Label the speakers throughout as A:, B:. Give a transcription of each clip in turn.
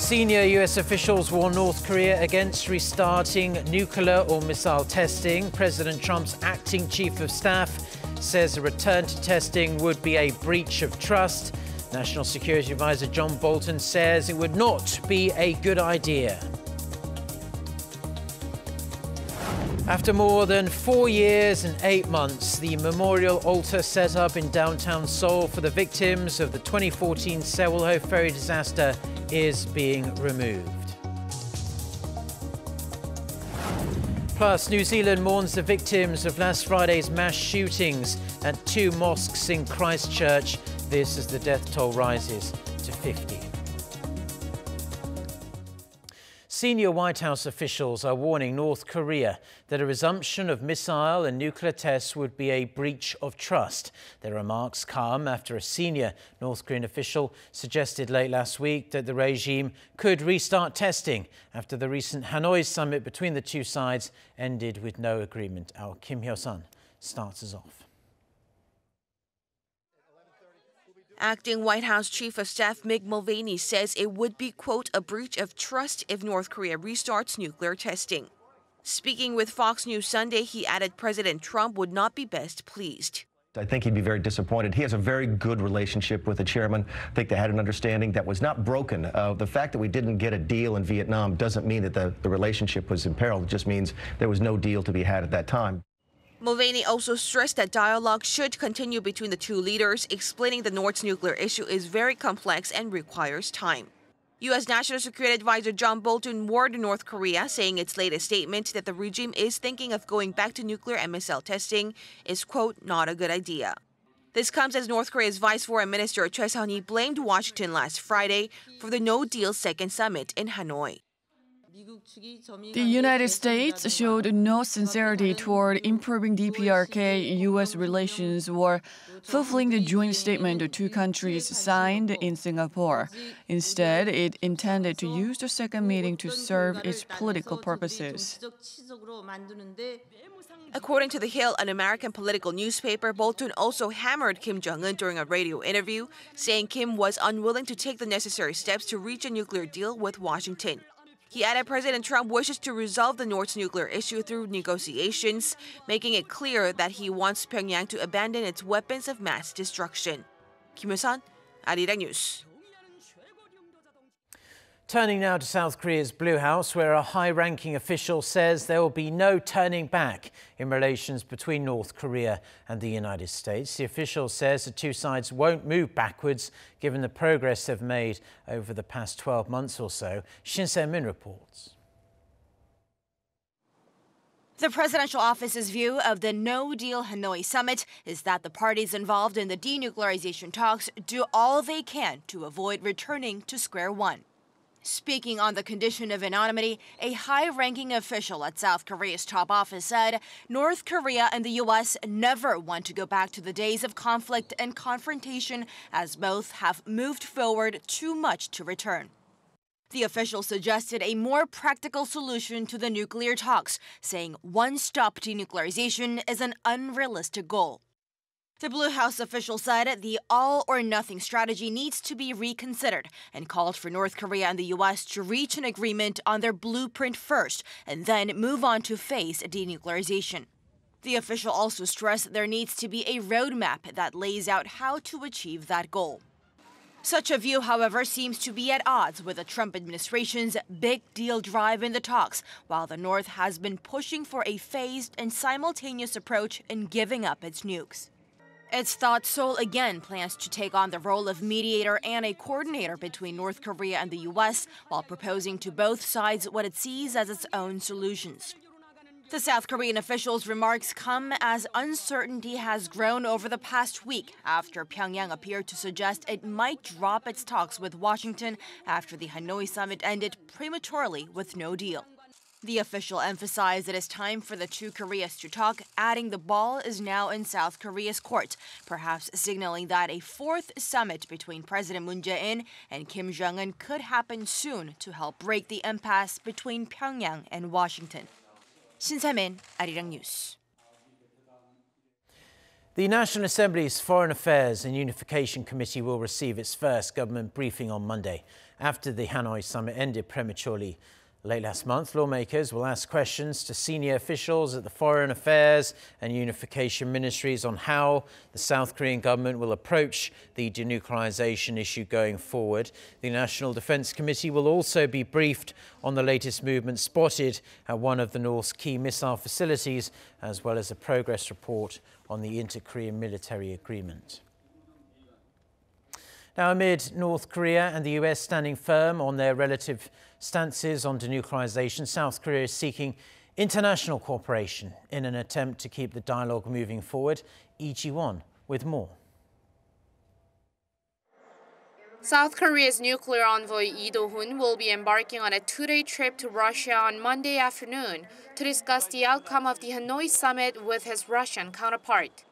A: Senior U.S. officials warn North Korea against restarting nuclear or missile testing. President Trump's acting chief of staff says a return to testing would be a breach of trust. National Security Advisor John Bolton says it would not be a good idea. After more than 4 years and 8 months, the memorial altar set up in downtown Seoul for the victims of the 2014 Sewol-ho ferry disaster is being removed. Plus, New Zealand mourns the victims of last Friday's mass shootings at 2 mosques in Christchurch. This as the death toll rises to 50. Senior White House officials are warning North Korea that a resumption of missile and nuclear tests would be a breach of trust. Their remarks come after a senior North Korean official suggested late last week that the regime could restart testing after the recent Hanoi Summit between the two sides ended with no agreement. Our Kim Hyo-sun starts us off.
B: Acting White House Chief of Staff Mick Mulvaney says it would be, quote, a breach of trust if North Korea restarts nuclear testing. Speaking with Fox News Sunday, he added President Trump would not be best pleased.
C: I think he'd be very disappointed. He has a very good relationship with the chairman. I think they had an understanding that was not broken. The fact that we didn't get a deal in Vietnam doesn't mean that the relationship was imperiled. It just means there was no deal to be had at that time.
B: Mulvaney also stressed that dialogue should continue between the two leaders, explaining the North's nuclear issue is very complex and requires time. U.S. National Security Advisor John Bolton warned North Korea, saying its latest statement that the regime is thinking of going back to nuclear and missile testing is, quote, not a good idea. This comes as North Korea's Vice Foreign Minister Choi Sun-hee blamed Washington last Friday for the no-deal second summit in Hanoi.
D: The United States showed no sincerity toward improving DPRK-U.S. relations or fulfilling the joint statement the two countries signed in Singapore. Instead, it intended to use the second meeting to serve its political purposes.
B: According to The Hill, an American political newspaper, Bolton also hammered Kim Jong-un during a radio interview, saying Kim was unwilling to take the necessary steps to reach a nuclear deal with Washington. He added President Trump wishes to resolve the North's nuclear issue through negotiations, making it clear that he wants Pyongyang to abandon its weapons of mass destruction. Kim Hyo-sun, Arirang News.
A: Turning now to South Korea's Blue House, where a high-ranking official says there will be no turning back in relations between North Korea and the United States. The official says the two sides won't move backwards, given the progress they've made over the past 12 months or so. Shin Se-min reports.
E: The presidential office's view of the no-deal Hanoi Summit is that the parties involved in the denuclearization talks do all they can to avoid returning to square one. Speaking on the condition of anonymity, a high-ranking official at South Korea's top office said North Korea and the U.S. never want to go back to the days of conflict and confrontation, as both have moved forward too much to return. The official suggested a more practical solution to the nuclear talks, saying one-stop denuclearization is an unrealistic goal. The Blue House official said the all-or-nothing strategy needs to be reconsidered and called for North Korea and the U.S. to reach an agreement on their blueprint first and then move on to face denuclearization. The official also stressed there needs to be a roadmap that lays out how to achieve that goal. Such a view, however, seems to be at odds with the Trump administration's big deal drive in the talks, while the North has been pushing for a phased and simultaneous approach in giving up its nukes. It's thought Seoul again plans to take on the role of mediator and a coordinator between North Korea and the U.S., while proposing to both sides what it sees as its own solutions. The South Korean official's remarks come as uncertainty has grown over the past week after Pyongyang appeared to suggest it might drop its talks with Washington after the Hanoi Summit ended prematurely with no deal. The official emphasized it is time for the two Koreas to talk, adding the ball is now in South Korea's court, perhaps signaling that a fourth summit between President Moon Jaein and Kim Jong-un could happen soon to help break the impasse between Pyongyang and Washington. Shin Se-min, Arirang News.
A: The National Assembly's Foreign Affairs and Unification Committee will receive its first government briefing on Monday. After the Hanoi Summit ended prematurely late last month, lawmakers will ask questions to senior officials at the Foreign Affairs and Unification Ministries on how the South Korean government will approach the denuclearization issue going forward. The National Defense Committee will also be briefed on the latest movement spotted at one of the North's key missile facilities, as well as a progress report on the inter-Korean military agreement. Now, amid North Korea and the US standing firm on their relative stances on denuclearization, South Korea is seeking international cooperation in an attempt to keep the dialogue moving forward. Lee Ji-won with more.
F: South Korea's nuclear envoy Do-hoon will be embarking on a two-day trip to Russia on Monday afternoon to discuss the outcome of the Hanoi Summit with his Russian counterpart.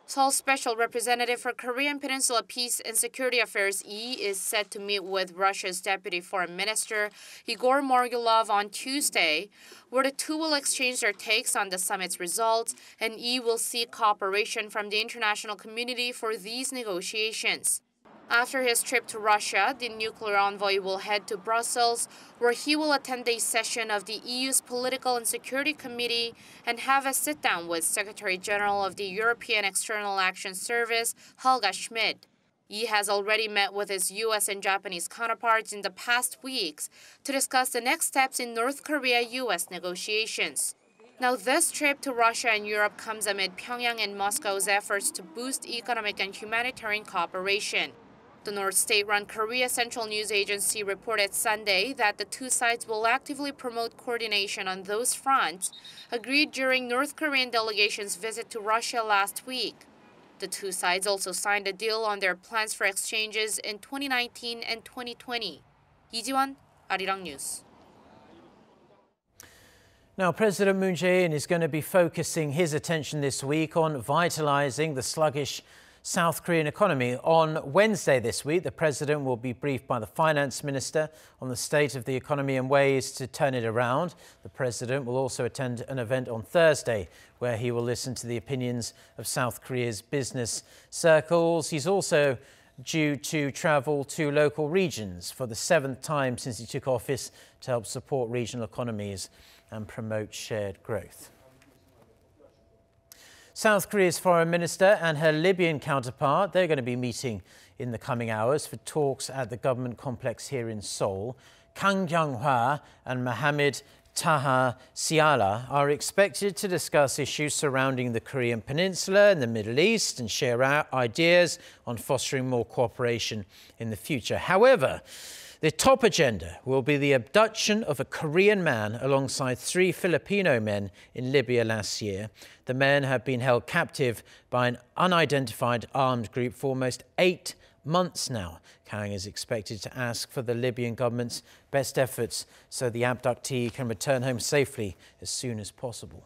F: Seoul's Special Representative for Korean Peninsula Peace and Security Affairs Lee is set to meet with Russia's Deputy Foreign Minister Igor Morgulov on Tuesday, where the two will exchange their takes on the summit's results, and Lee will seek cooperation from the international community for these negotiations. After his trip to Russia, the nuclear envoy will head to Brussels, where he will attend a session of the EU's Political and Security Committee and have a sit-down with Secretary General of the European External Action Service, Helga Schmid. He has already met with his US and Japanese counterparts in the past weeks to discuss the next steps in North Korea-US negotiations. Now, this trip to Russia and Europe comes amid Pyongyang and Moscow's efforts to boost economic and humanitarian cooperation. The North state-run Korea Central News Agency reported Sunday that the two sides will actively promote coordination on those fronts, agreed during North Korean delegation's visit to Russia last week. The two sides also signed a deal on their plans for exchanges in 2019 and 2020. Lee Ji-won, Arirang News.
A: Now, President Moon Jaein is going to be focusing his attention this week on vitalizing the sluggish South Korean economy. On Wednesday this week, the president will be briefed by the finance minister on the state of the economy and ways to turn it around. The president will also attend an event on Thursday where he will listen to the opinions of South Korea's business circles. He's also due to travel to local regions for the 7th time since he took office to help support regional economies and promote shared growth. South Korea's foreign minister and her Libyan counterpart, they're going to be meeting in the coming hours for talks at the government complex here in Seoul. Kang Kyung-hwa and Mohammed Taha Siala are expected to discuss issues surrounding the Korean Peninsula and the Middle East and share ideas on fostering more cooperation in the future. However, the top agenda will be the abduction of a Korean man alongside 3 Filipino men in Libya last year. The men have been held captive by an unidentified armed group for almost 8 months now. Kang is expected to ask for the Libyan government's best efforts so the abductee can return home safely as soon as possible.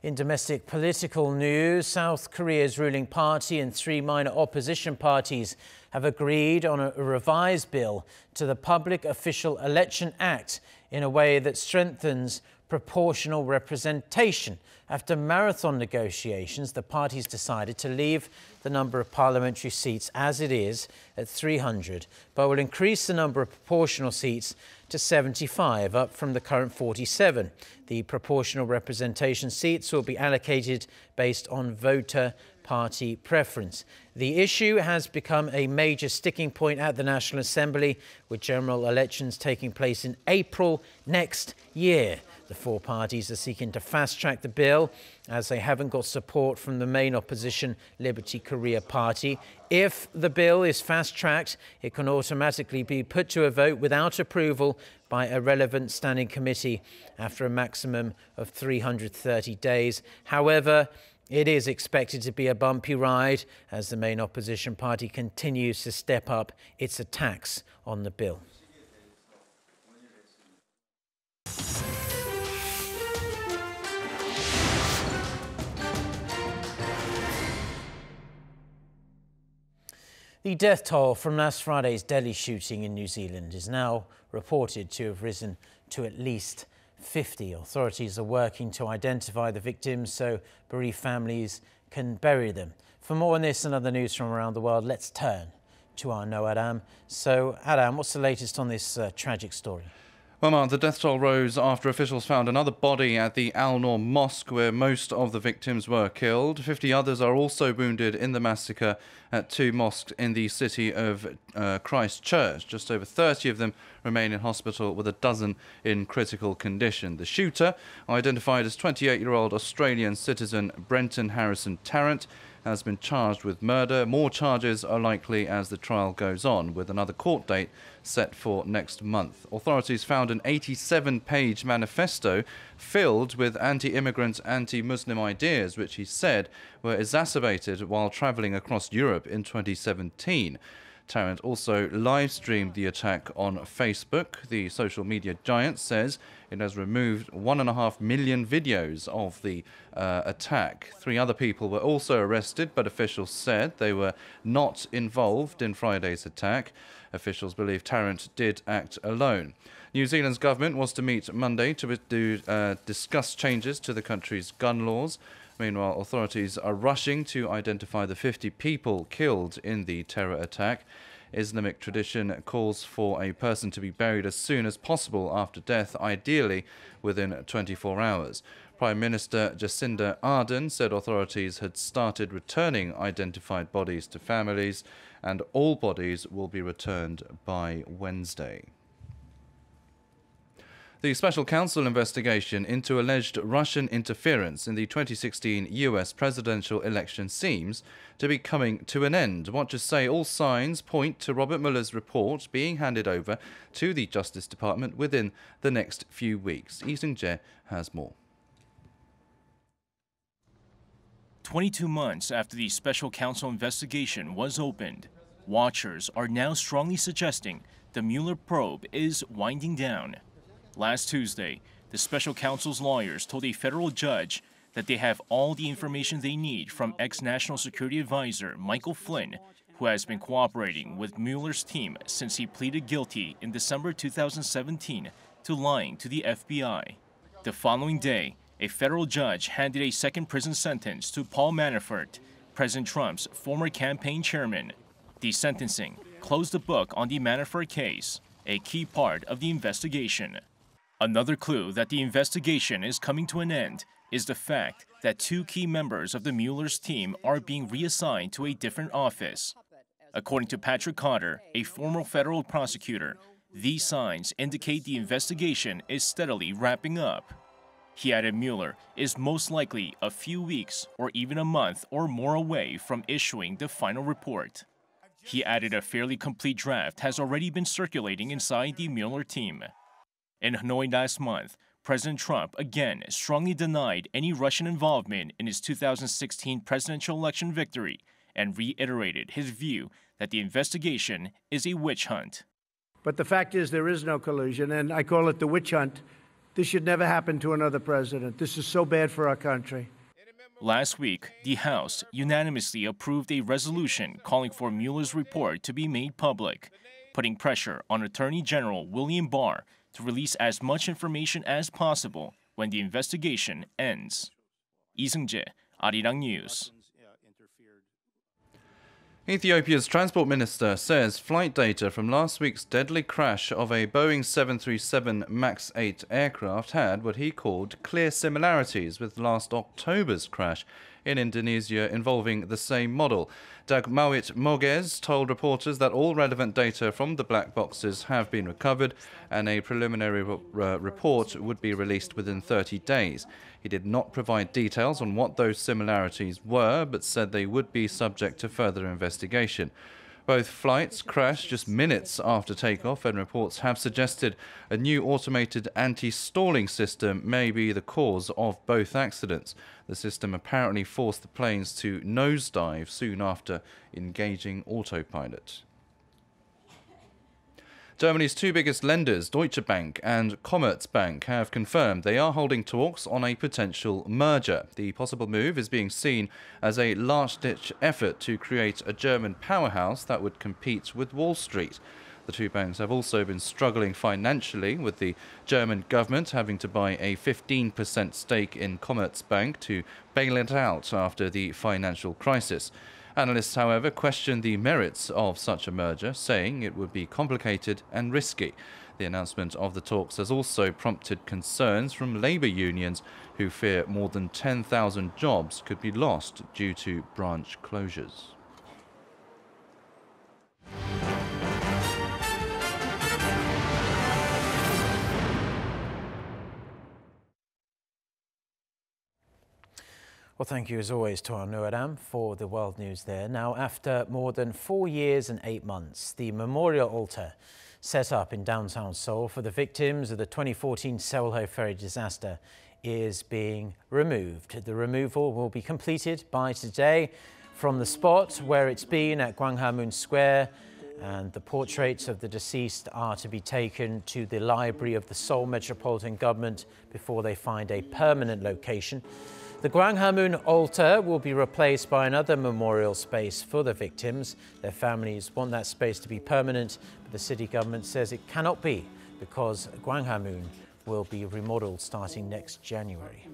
A: In domestic political news, South Korea's ruling party and 3 minor opposition parties have agreed on a revised bill to the Public Official Election Act in a way that strengthens proportional representation. After marathon negotiations, the parties decided to leave the number of parliamentary seats as it is at 300, but will increase the number of proportional seats to 75, up from the current 47. The proportional representation seats will be allocated based on voter party preference. The issue has become a major sticking point at the National Assembly, with general elections taking place in April next year. The 4 parties are seeking to fast-track the bill as they haven't got support from the main opposition Liberty Korea party. If the bill is fast-tracked, it can automatically be put to a vote without approval by a relevant standing committee after a maximum of 330 days. However, it is expected to be a bumpy ride as the main opposition party continues to step up its attacks on the bill. The death toll from last Friday's Delhi shooting in New Zealand is now reported to have risen to at least 50. Authorities are working to identify the victims so bereaved families can bury them. For more on this and other news from around the world, let's turn to our No Adam. So, Adam, what's the latest on this tragic story?
G: Well, Mark, the death toll rose after officials found another body at the Al-Noor mosque where most of the victims were killed. 50 others are also wounded in the massacre at 2 mosques in the city of Christchurch. Just over 30 of them remain in hospital, with a dozen in critical condition. The shooter, identified as 28-year-old Australian citizen Brenton Harrison Tarrant, has been charged with murder. More charges are likely as the trial goes on, with another court date set for next month. Authorities found an 87-page manifesto filled with anti-immigrant, anti-Muslim ideas, which he said were exacerbated while travelling across Europe in 2017. Tarrant also live-streamed the attack on Facebook. The social media giant says it has removed 1.5 million videos of the attack. 3 other people were also arrested, but officials said they were not involved in Friday's attack. Officials believe Tarrant did act alone. New Zealand's government was to meet Monday to discuss changes to the country's gun laws. Meanwhile, authorities are rushing to identify the 50 people killed in the terror attack. Islamic tradition calls for a person to be buried as soon as possible after death, ideally within 24 hours. Prime Minister Jacinda Ardern said authorities had started returning identified bodies to families, and all bodies will be returned by Wednesday. The Special Counsel investigation into alleged Russian interference in the 2016 US presidential election seems to be coming to an end. Watchers say all signs point to Robert Mueller's report being handed over to the Justice Department within the next few weeks. Lee Seung-jae has more.
H: 22 months after the Special Counsel investigation was opened, watchers are now strongly suggesting the Mueller probe is winding down. Last Tuesday, the Special Counsel's lawyers told a federal judge that they have all the information they need from ex-National Security Advisor Michael Flynn, who has been cooperating with Mueller's team since he pleaded guilty in December 2017 to lying to the FBI. The following day, a federal judge handed a second prison sentence to Paul Manafort, President Trump's former campaign chairman. The sentencing closed the book on the Manafort case, a key part of the investigation. Another clue that the investigation is coming to an end is the fact that 2 key members of the Mueller's team are being reassigned to a different office. According to Patrick Cotter, a former federal prosecutor, these signs indicate the investigation is steadily wrapping up. He added Mueller is most likely a few weeks or even a month or more away from issuing the final report. He added a fairly complete draft has already been circulating inside the Mueller team. In Hanoi last month, President Trump again strongly denied any Russian involvement in his 2016 presidential election victory and reiterated his view that the investigation is a witch hunt.
I: But the fact is there is no collusion, and I call it the witch hunt. This should never happen to another president. This is so bad for our country.
H: Last week, the House unanimously approved a resolution calling for Mueller's report to be made public, putting pressure on Attorney General William Barr to release as much information as possible when the investigation ends. Lee Seung-jae, Arirang News.
G: Ethiopia's transport minister says flight data from last week's deadly crash of a Boeing 737 MAX 8 aircraft had what he called clear similarities with last October's crash in Indonesia involving the same model. Dagmawit Moges told reporters that all relevant data from the black boxes have been recovered and a preliminary report would be released within 30 days. He did not provide details on what those similarities were, but said they would be subject to further investigation. Both flights crashed just minutes after takeoff, and reports have suggested a new automated anti-stalling system may be the cause of both accidents. The system apparently forced the planes to nosedive soon after engaging autopilot. Germany's 2 biggest lenders, Deutsche Bank and Commerzbank, have confirmed they are holding talks on a potential merger. The possible move is being seen as a last-ditch effort to create a German powerhouse that would compete with Wall Street. The two banks have also been struggling financially, with the German government having to buy a 15% stake in Commerzbank to bail it out after the financial crisis. Analysts, however, question the merits of such a merger, saying it would be complicated and risky. The announcement of the talks has also prompted concerns from labour unions, who fear more than 10,000 jobs could be lost due to branch closures.
A: Well, thank you as always to our Arirang for the world news there. Now, after more than 4 years and 8 months, the memorial altar set up in downtown Seoul for the victims of the 2014 Sewol-ho ferry disaster is being removed. The removal will be completed by today from the spot where it's been at Gwanghwamun Square, and the portraits of the deceased are to be taken to the library of the Seoul Metropolitan Government before they find a permanent location. The Gwanghwamun altar will be replaced by another memorial space for the victims. Their families want that space to be permanent, but the city government says it cannot be because Gwanghwamun will be remodeled starting next January.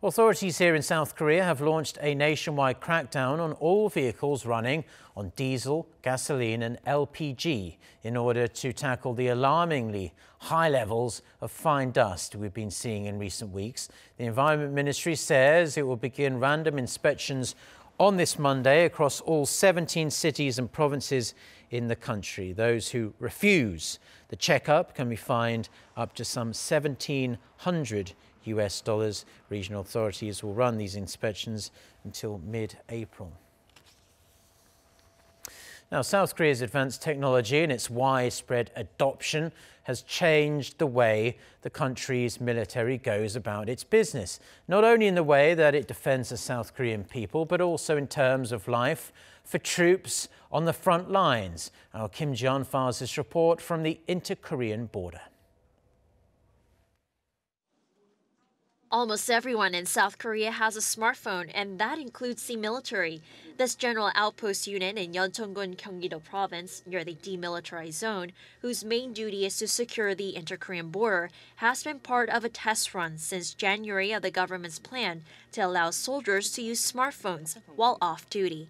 A: Authorities here in South Korea have launched a nationwide crackdown on all vehicles running on diesel, gasoline and LPG in order to tackle the alarmingly high levels of fine dust we've been seeing in recent weeks. The Environment Ministry says it will begin random inspections on this Monday across all 17 cities and provinces in the country. Those who refuse the checkup can be fined up to some $1,700 US. Regional authorities will run these inspections until mid-April. Now, South Korea's advanced technology and its widespread adoption has changed the way the country's military goes about its business, not only in the way that it defends the South Korean people, but also in terms of life for troops on the front lines. Our Kim Ji-yeon files this report from the inter-Korean border.
J: Almost everyone in South Korea has a smartphone, and that includes the military. This General Outpost unit in Yeoncheon-gun, Gyeonggi-do Province, near the demilitarized zone, whose main duty is to secure the inter-Korean border, has been part of a test run since January of the government's plan to allow soldiers to use smartphones while off duty.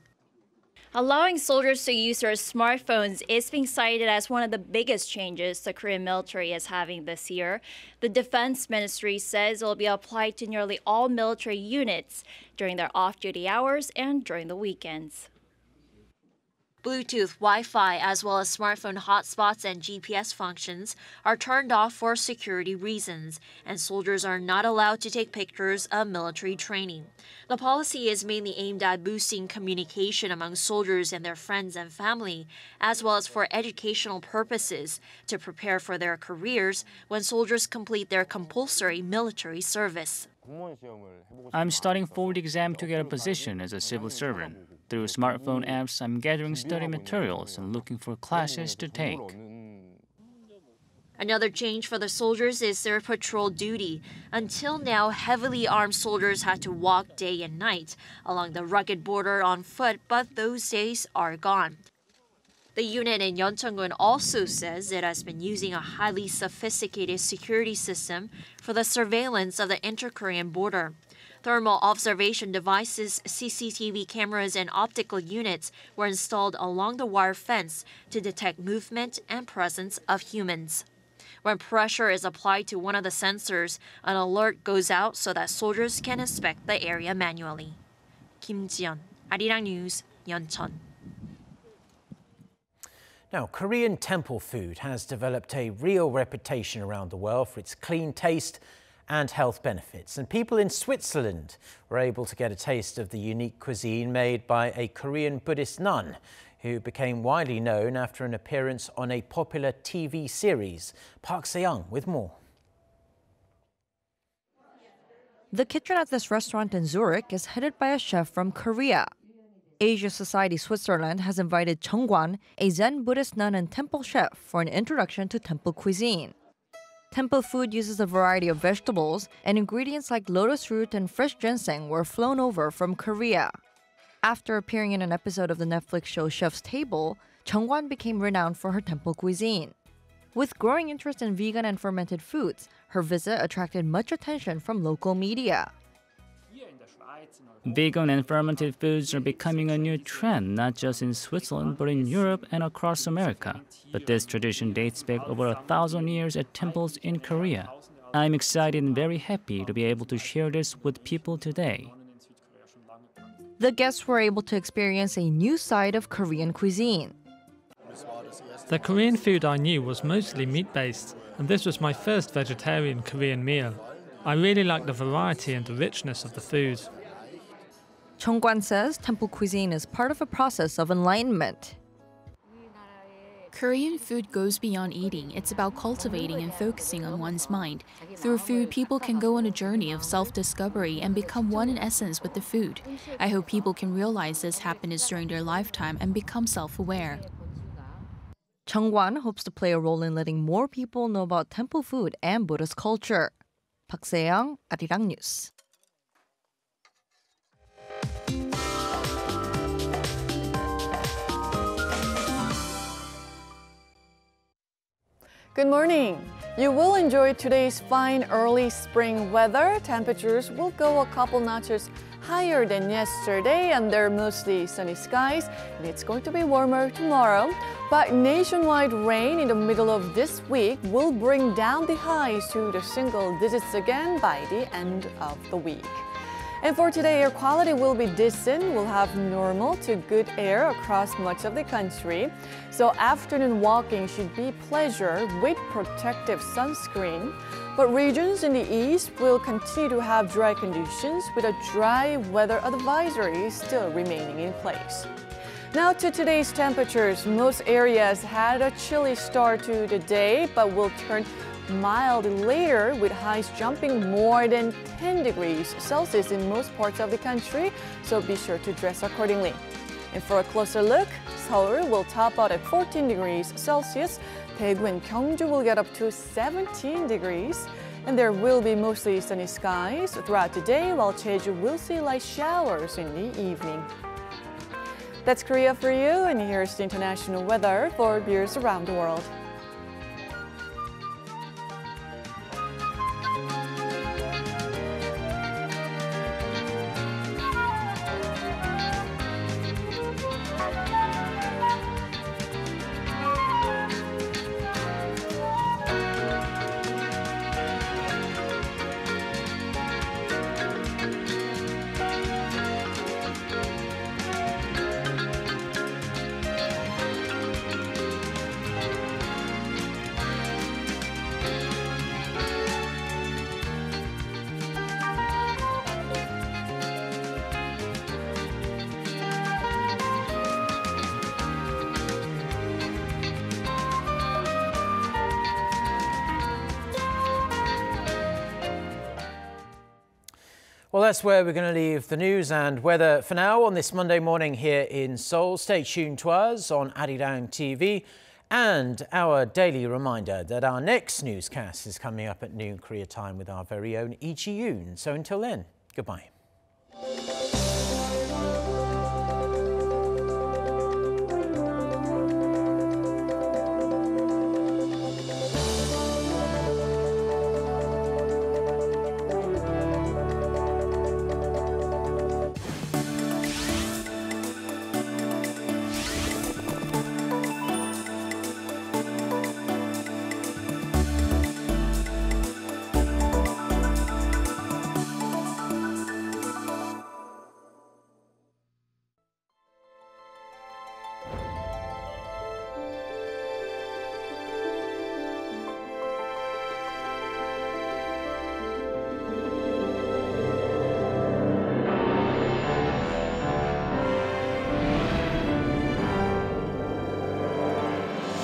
K: Allowing soldiers to use their smartphones is being cited as one of the biggest changes the Korean military is having this year. The Defense Ministry says it will be applied to nearly all military units during their off-duty hours and during the weekends.
J: Bluetooth, Wi-Fi, as well as smartphone hotspots and GPS functions are turned off for security reasons, and soldiers are not allowed to take pictures of military training. The policy is mainly aimed at boosting communication among soldiers and their friends and family, as well as for educational purposes to prepare for their careers when soldiers complete their compulsory military service.
L: I'm studying for the exam to get a position as a civil servant. Through smartphone apps, I'm gathering study materials and looking for classes to take.
J: Another change for the soldiers is their patrol duty. Until now, heavily armed soldiers had to walk day and night along the rugged border on foot, but those days are gone. The unit in Yeoncheon-gun also says it has been using a highly sophisticated security system for the surveillance of the inter-Korean border. Thermal observation devices, CCTV cameras, and optical units were installed along the wire fence to detect movement and presence of humans. When pressure is applied to one of the sensors, an alert goes out so that soldiers can inspect the area manually. Kim Ji-yeon, Arirang News, Yeoncheon.
A: Now, Korean temple food has developed a real reputation around the world for its clean taste and health benefits. And people in Switzerland were able to get a taste of the unique cuisine made by a Korean Buddhist nun who became widely known after an appearance on a popular TV series. Park Se-young with more.
M: The kitchen at this restaurant in Zurich is headed by a chef from Korea. Asia Society Switzerland has invited Chung Gwan, a Zen Buddhist nun and temple chef, for an introduction to temple cuisine. Temple food uses a variety of vegetables, and ingredients like lotus root and fresh ginseng were flown over from Korea. After appearing in an episode of the Netflix show Chef's Table, Cheongwan became renowned for her temple cuisine. With growing interest in vegan and fermented foods, her visit attracted much attention from local media.
L: Vegan and fermented foods are becoming a new trend, not just in Switzerland, but in Europe and across America. But this tradition dates back over 1,000 years at temples in Korea. I'm excited and very happy to be able to share this with people today.
M: The guests were able to experience a new side of Korean cuisine.
N: The Korean food I knew was mostly meat-based, and this was my first vegetarian Korean meal. I really liked the variety and the richness of the food.
M: Cheongwan says temple cuisine is part of a process of enlightenment.
O: Korean food goes beyond eating. It's about cultivating and focusing on one's mind. Through food, people can go on a journey of self-discovery and become one in essence with the food. I hope people can realize this happiness during their lifetime and become self-aware.
M: Cheongwan hopes to play a role in letting more people know about temple food and Buddhist culture. Park Se-young, Arirang News.
D: Good morning. You will enjoy today's fine early spring weather. Temperatures will go a couple notches higher than yesterday under mostly sunny skies, and it's going to be warmer tomorrow. But nationwide rain in the middle of this week will bring down the highs to the single digits again by the end of the week. And for today, air quality will be decent. We'll have normal to good air across much of the country. So afternoon walking should be pleasure with protective sunscreen. But regions in the east will continue to have dry conditions with a dry weather advisory still remaining in place. Now to today's temperatures. Most areas had a chilly start to the day, but will turn mild later with highs jumping more than 10 degrees Celsius in most parts of the country, so be sure to dress accordingly. And for a closer look, Seoul will top out at 14 degrees Celsius, Daegu and Gyeongju will get up to 17 degrees, and there will be mostly sunny skies throughout the day, while Jeju will see light showers in the evening. That's Korea for you, and here's the international weather for viewers around the world.
A: Well, that's where we're going to leave the news and weather for now on this Monday morning here in Seoul. Stay tuned to us on Arirang TV, and our daily reminder that our next newscast is coming up at noon Korea time with our very own Lee Ji-yoon. So until then, goodbye.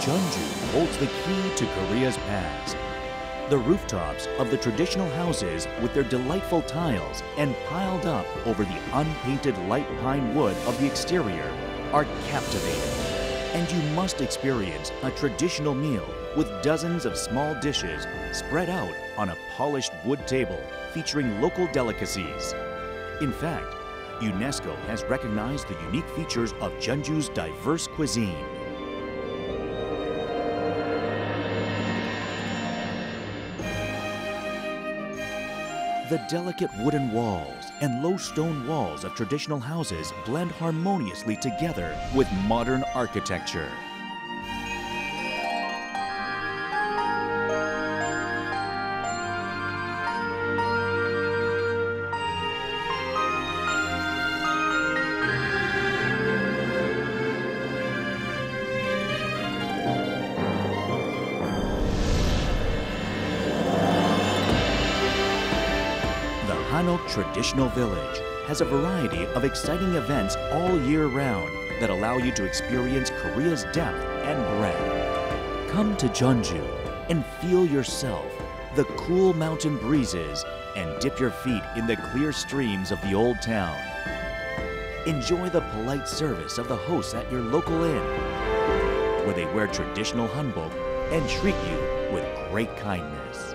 P: Jeonju holds the key to Korea's past. The rooftops of the traditional houses with their delightful tiles and piled up over the unpainted light pine wood of the exterior are captivating. And you must experience a traditional meal with dozens of small dishes spread out on a polished wood table featuring local delicacies. In fact, UNESCO has recognized the unique features of Jeonju's diverse cuisine. The delicate wooden walls and low stone walls of traditional houses blend harmoniously together with modern architecture. Hanoi Traditional Village has a variety of exciting events all year round that allow you to experience Korea's depth and breadth. Come to Jeonju and feel yourself the cool mountain breezes and dip your feet in the clear streams of the old town. Enjoy the polite service of the hosts at your local inn, where they wear traditional hanbok and treat you with great kindness.